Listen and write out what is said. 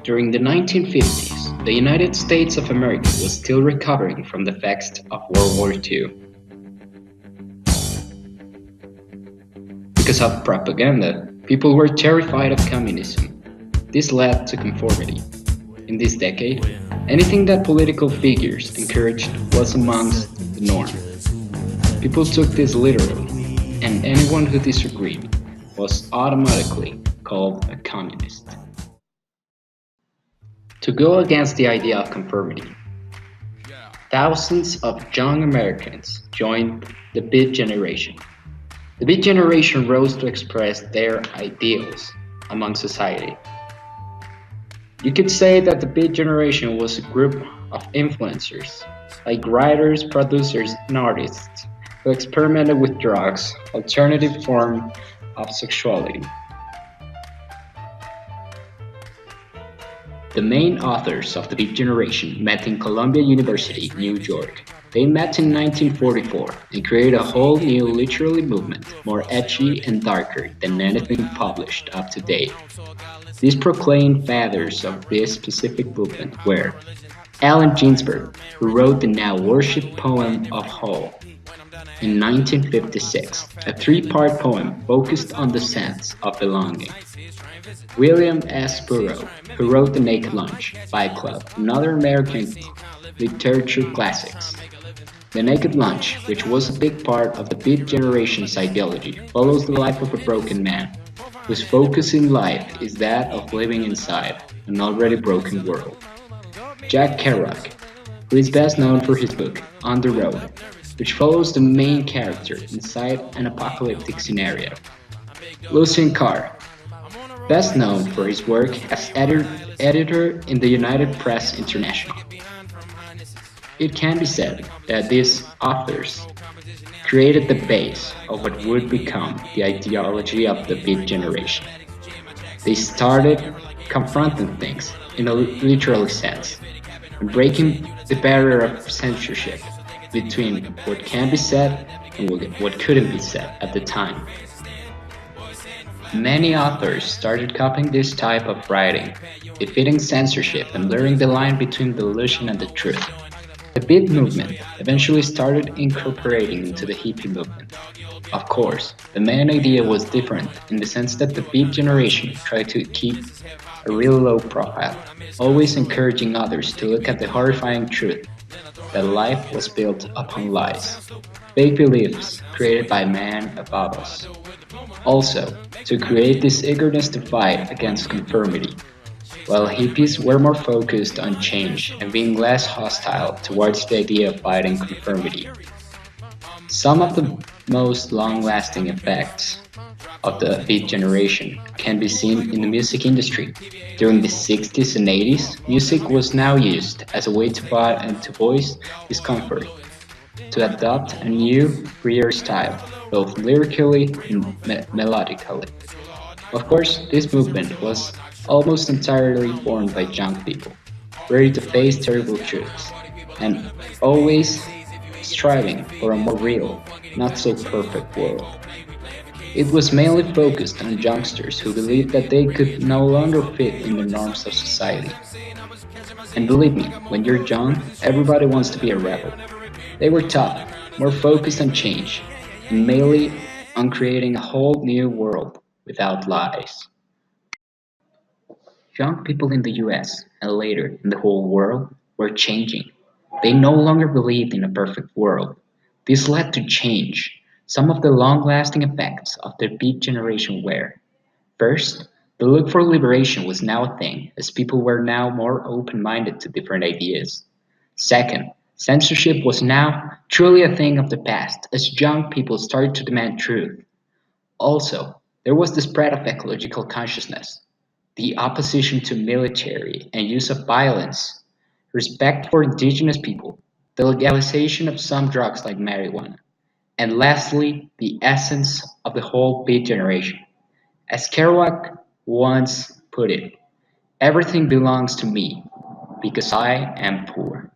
During the 1950s, the United States of America was still recovering from the effects of World War II. Because of propaganda, people were terrified of communism. This led to conformity. In this decade, anything that political figures encouraged was amongst the norm. People took this literally, and anyone who disagreed was automatically called a communist. To go against the idea of conformity, thousands of young Americans joined the Beat Generation. The Beat Generation rose to express their ideals among society. You could say that the Beat Generation was a group of influencers, like writers, producers, and artists, who experimented with drugs, alternative forms of sexuality. The main authors of the Beat Generation met in Columbia University, New York. They met in 1944 and created a whole new literary movement, more edgy and darker than anything published up to date. These proclaimed fathers of this specific movement were Allen Ginsberg, who wrote the now worshipped poem of Hall in 1956, a three-part poem focused on the sense of belonging. William S. Burroughs, who wrote The Naked Lunch, Fight Club, and other American literature classics. The Naked Lunch, which was a big part of the Beat Generation's ideology, follows the life of a broken man, whose focus in life is that of living inside an already broken world. Jack Kerouac, who is best known for his book, On the Road, which follows the main character inside an apocalyptic scenario. Lucien Carr, best known for his work as editor in the United Press International. It can be said that these authors created the base of what would become the ideology of the Beat Generation. They started confronting things in a literal sense and breaking the barrier of censorship between what can be said and what couldn't be said at the time. Many authors started copying this type of writing, defeating censorship and blurring the line between the illusion and the truth. The beat movement eventually started incorporating into the hippie movement. Of course, the main idea was different in the sense that the beat generation tried to keep a real low profile, always encouraging others to look at the horrifying truth that life was built upon lies, fake beliefs created by man above us. Also, to create this eagerness to fight against conformity, while hippies were more focused on change and being less hostile towards the idea of fighting conformity. Some of the most long-lasting effects of the Beat generation can be seen in the music industry. During the 60s and 80s, music was now used as a way to buy and to voice discomfort, to adopt a new, freer style, both lyrically and melodically. Of course, this movement was almost entirely formed by young people, ready to face terrible truths, and always striving for a more real, not so perfect world. It was mainly focused on youngsters who believed that they could no longer fit in the norms of society. And believe me, when you're young, everybody wants to be a rebel. They were tough, more focused on change, and mainly on creating a whole new world without lies. Young people in the US and later in the whole world were changing. They no longer believed in a perfect world. This led to change. Some of the long lasting effects of the Beat generation were first, the look for liberation was now a thing, as people were now more open minded to different ideas. Second, censorship was now truly a thing of the past, as young people started to demand truth. Also, there was the spread of ecological consciousness, the opposition to military and use of violence, respect for indigenous people, the legalization of some drugs like marijuana, and lastly, the essence of the whole beat generation. As Kerouac once put it, everything belongs to me because I am poor.